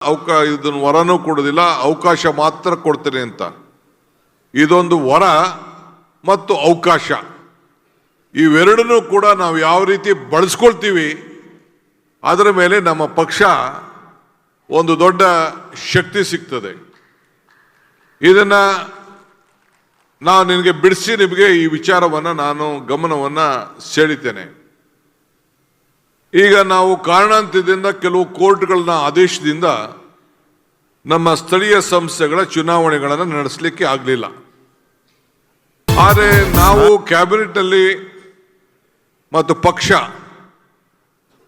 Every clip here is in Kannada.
ಇದನ್ನು ವರನೂ ಕೊಡೋದಿಲ್ಲ, ಅವಕಾಶ ಮಾತ್ರ ಕೊಡ್ತೀನಿ ಅಂತ. ಇದೊಂದು ವರ ಮತ್ತು ಅವಕಾಶ, ಇವೆರಡನ್ನೂ ಕೂಡ ನಾವು ಯಾವ ರೀತಿ ಬಳಸ್ಕೊಳ್ತೀವಿ ಅದರ ಮೇಲೆ ನಮ್ಮ ಪಕ್ಷ ಒಂದು ದೊಡ್ಡ ಶಕ್ತಿ ಸಿಗ್ತದೆ. ಇದನ್ನ ನಾನು ನಿನಗೆ ಬಿಡಿಸಿ ನಿಮಗೆ ಈ ವಿಚಾರವನ್ನು ನಾನು ಗಮನವನ್ನು ಸೆಳೀತೇನೆ. ಈಗ ನಾವು ಕಾರಣಾಂತರದಿಂದ ಕೆಲವು ಕೋರ್ಟ್ಗಳನ್ನ ಆದೇಶದಿಂದ ನಮ್ಮ ಸ್ಥಳೀಯ ಸಂಸ್ಥೆಗಳ ಚುನಾವಣೆಗಳನ್ನು ನಡೆಸಲಿಕ್ಕೆ ಆಗಲಿಲ್ಲ. ಆದರೆ ನಾವು ಕ್ಯಾಬಿನೆಟ್ನಲ್ಲಿ ಮತ್ತು ಪಕ್ಷ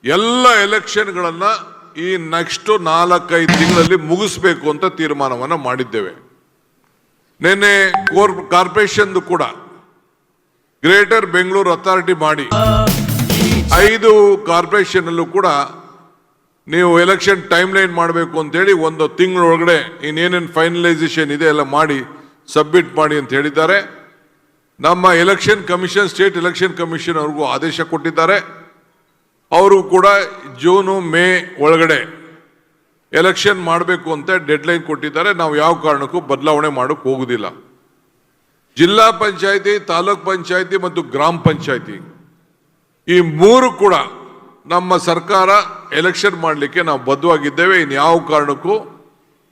ಎಲ್ಲ ಎಲೆಕ್ಷನ್ಗಳನ್ನು ಈ ನೆಕ್ಸ್ಟ್ 4-5 ತಿಂಗಳಲ್ಲಿ ಮುಗಿಸ್ಬೇಕು ಅಂತ ತೀರ್ಮಾನವನ್ನು ಮಾಡಿದ್ದೇವೆ. ನಿನ್ನೆ ಕಾರ್ಪೊರೇಷನ್ ಕೂಡ ಗ್ರೇಟರ್ ಬೆಂಗಳೂರು ಅಥಾರಿಟಿ ಮಾಡಿ 5 ಕಾರ್ಪೊರೇಷನ್ ಅಲ್ಲೂ ಕೂಡ ನೀವು ಎಲೆಕ್ಷನ್ ಟೈಮ್ ಲೈನ್ ಮಾಡಬೇಕು ಅಂತೇಳಿ 1 ತಿಂಗಳೊಳಗಡೆ ಇನ್ನೇನೇನು ಫೈನಲೈಸೇಷನ್ ಇದೆ ಎಲ್ಲ ಮಾಡಿ ಸಬ್ಮಿಟ್ ಮಾಡಿ ಅಂತ ಹೇಳಿದ್ದಾರೆ. ನಮ್ಮ election commission, state election commission ಅವ್ರಿಗೂ ಆದೇಶ ಕೊಟ್ಟಿದ್ದಾರೆ. ಅವರು ಕೂಡ ಜೂನು ಮೇ ಒಳಗಡೆ ಎಲೆಕ್ಷನ್ ಮಾಡಬೇಕು ಅಂತ ಡೆಡ್ಲೈನ್ ಕೊಟ್ಟಿದ್ದಾರೆ. ನಾವು ಯಾವ ಕಾರಣಕ್ಕೂ ಬದಲಾವಣೆ ಮಾಡೋಕೆ ಹೋಗುದಿಲ್ಲ. ಜಿಲ್ಲಾ ಪಂಚಾಯತಿ, ತಾಲೂಕ್ ಪಂಚಾಯತಿ ಮತ್ತು ಗ್ರಾಮ ಪಂಚಾಯತಿ ಈ 3 ಕೂಡ ನಮ್ಮ ಸರ್ಕಾರ ಎಲೆಕ್ಷನ್ ಮಾಡಲಿಕ್ಕೆ ನಾವು ಬದ್ಧವಾಗಿದ್ದೇವೆ. ಇನ್ಯಾವ ಕಾರಣಕ್ಕೂ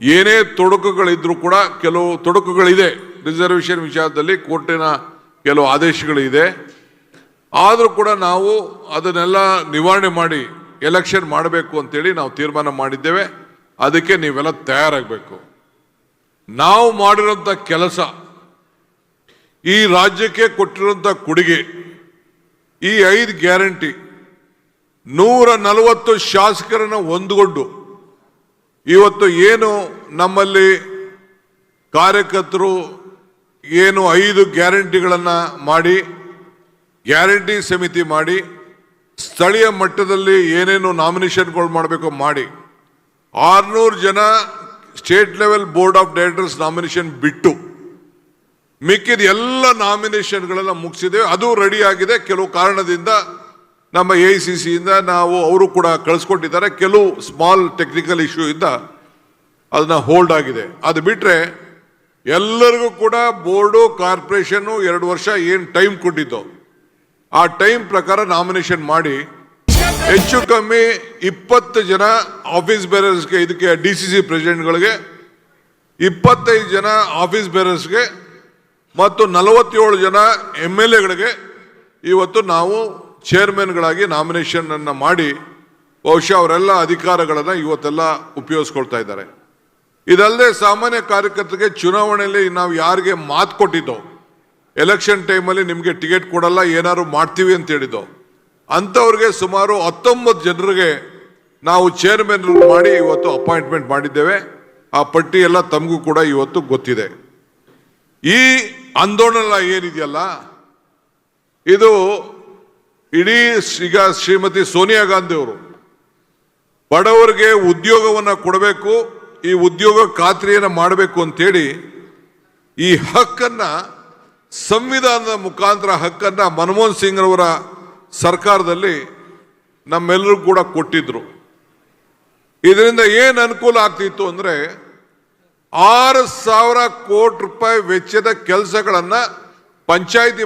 ಏನೇ ತೊಡಕುಗಳಿದ್ರೂ ಕೂಡ, ಕೆಲವು ತೊಡಕುಗಳಿದೆ ರಿಸರ್ವೇಷನ್ ವಿಚಾರದಲ್ಲಿ, ಕೋರ್ಟಿನ ಕೆಲವು ಆದೇಶಗಳಿದೆ. ಆದರೂ ಕೂಡ ನಾವು ಅದನ್ನೆಲ್ಲ ನಿವಾರಣೆ ಮಾಡಿ ಎಲೆಕ್ಷನ್ ಮಾಡಬೇಕು ಅಂತೇಳಿ ನಾವು ತೀರ್ಮಾನ ಮಾಡಿದ್ದೇವೆ. ಅದಕ್ಕೆ ನೀವೆಲ್ಲ ತಯಾರಾಗಬೇಕು. ನಾವು ಮಾಡಿರೋಂಥ ಕೆಲಸ, ಈ ರಾಜ್ಯಕ್ಕೆ ಕೊಟ್ಟಿರೋಂಥ ಕೊಡುಗೆ, ಈ 5 ಗ್ಯಾರಂಟಿ, 140 ಶಾಸಕರನ್ನ ಹೊಂದಿಕೊಂಡು ಇವತ್ತು ಏನು ನಮ್ಮಲ್ಲಿ ಕಾರ್ಯಕರ್ತರು ಏನು 5 ಗ್ಯಾರಂಟಿಗಳನ್ನು ಮಾಡಿ, ಗ್ಯಾರಂಟಿ ಸಮಿತಿ ಮಾಡಿ, ಸ್ಥಳೀಯ ಮಟ್ಟದಲ್ಲಿ ಏನೇನು ನಾಮಿನೇಷನ್ಗಳು ಮಾಡಬೇಕು ಮಾಡಿ, 600 ಜನ state level board of directors nomination ಬಿಟ್ಟು ಮಿಕ್ಕಿದ ಎಲ್ಲ ನಾಮಿನೇಷನ್ಗಳೆಲ್ಲ ಮುಗಿಸಿದ್ದೇವೆ. ಅದು ರೆಡಿ ಆಗಿದೆ. ಕೆಲವು ಕಾರಣದಿಂದ ನಮ್ಮ AICC ಇಂದ ನಾವು ಅವರು ಕೂಡ ಕಳಿಸ್ಕೊಟ್ಟಿದ್ದಾರೆ. ಕೆಲವು ಸ್ಮಾಲ್ ಟೆಕ್ನಿಕಲ್ ಇಶ್ಯೂ ಇಂದ ಅದನ್ನ ಹೋಲ್ಡ್ ಆಗಿದೆ. ಅದು ಬಿಟ್ಟರೆ ಎಲ್ಲರಿಗೂ ಕೂಡ ಬೋರ್ಡು, ಕಾರ್ಪೊರೇಷನ್ನು 2 ವರ್ಷ ಏನು ಟೈಮ್ ಕೊಟ್ಟಿದ್ದು ಆ ಟೈಮ್ ಪ್ರಕಾರ ನಾಮಿನೇಷನ್ ಮಾಡಿ ಹೆಚ್ಚು ಕಮ್ಮಿ 20 ಜನ ಆಫೀಸ್ ಬೇರರ್ಸ್ಗೆ, ಇದಕ್ಕೆ DCC ಪ್ರೆಸಿಡೆಂಟ್ಗಳಿಗೆ 25 ಜನ ಆಫೀಸ್ ಬೇರರ್ಸ್ಗೆ ಮತ್ತು 47 ಜನ MLAಗಳಿಗೆ ಇವತ್ತು ನಾವು ಚೇರ್ಮನ್ಗಳಾಗಿ ನಾಮಿನೇಷನ್ ಅನ್ನು ಮಾಡಿ ಬಹುಶಃ ಅವರೆಲ್ಲ ಅಧಿಕಾರಗಳನ್ನು ಇವತ್ತೆಲ್ಲ ಉಪಯೋಗಿಸ್ಕೊಳ್ತಾ ಇದ್ದಾರೆ. ಇದಲ್ಲದೆ ಸಾಮಾನ್ಯ ಕಾರ್ಯಕರ್ತರಿಗೆ ಚುನಾವಣೆಯಲ್ಲಿ ನಾವು ಯಾರಿಗೆ ಮಾತು ಕೊಟ್ಟಿದ್ದೋ, ಎಲೆಕ್ಷನ್ ಟೈಮಲ್ಲಿ ನಿಮಗೆ ಟಿಕೆಟ್ ಕೊಡಲ್ಲ, ಏನಾದ್ರು ಮಾಡ್ತೀವಿ ಅಂತ ಹೇಳಿದ್ದೋ ಅಂಥವ್ರಿಗೆ ಸುಮಾರು 19 ಜನರಿಗೆ ನಾವು ಚೇರ್ಮನ್ ಮಾಡಿ ಇವತ್ತು ಅಪಾಯಿಂಟ್ಮೆಂಟ್ ಮಾಡಿದ್ದೇವೆ. ಆ ಪಟ್ಟಿ ಎಲ್ಲ ತಮಗೂ ಕೂಡ ಇವತ್ತು ಗೊತ್ತಿದೆ. ಈ ಆಂದೋಲನ ಏನಿದೆಯಲ್ಲ, ಇದು ಇಡೀ ಈಗ ಶ್ರೀಮತಿ ಸೋನಿಯಾ ಗಾಂಧಿ ಅವರು ಬಡವರಿಗೆ ಉದ್ಯೋಗವನ್ನು ಕೊಡಬೇಕು, ಈ ಉದ್ಯೋಗ ಖಾತ್ರಿಯನ್ನು ಮಾಡಬೇಕು ಅಂತೇಳಿ ಈ ಹಕ್ಕನ್ನ, ಸಂವಿಧಾನದ ಮುಖಾಂತರ ಹಕ್ಕನ್ನ ಮನಮೋಹನ್ ಸಿಂಗ್ ಅವರ ಸರ್ಕಾರದಲ್ಲಿ ನಮ್ಮೆಲ್ಲರೂ ಕೂಡ ಕೊಟ್ಟಿದ್ರು. ಇದರಿಂದ ಏನು ಅನುಕೂಲ ಆಗ್ತಿತ್ತು ಅಂದರೆ 6,000 ಕೋಟಿ ರೂಪಾಯಿ ವೆಚ್ಚದ ಕೆಲಸಗಳನ್ನು ಪಂಚಾಯಿತಿ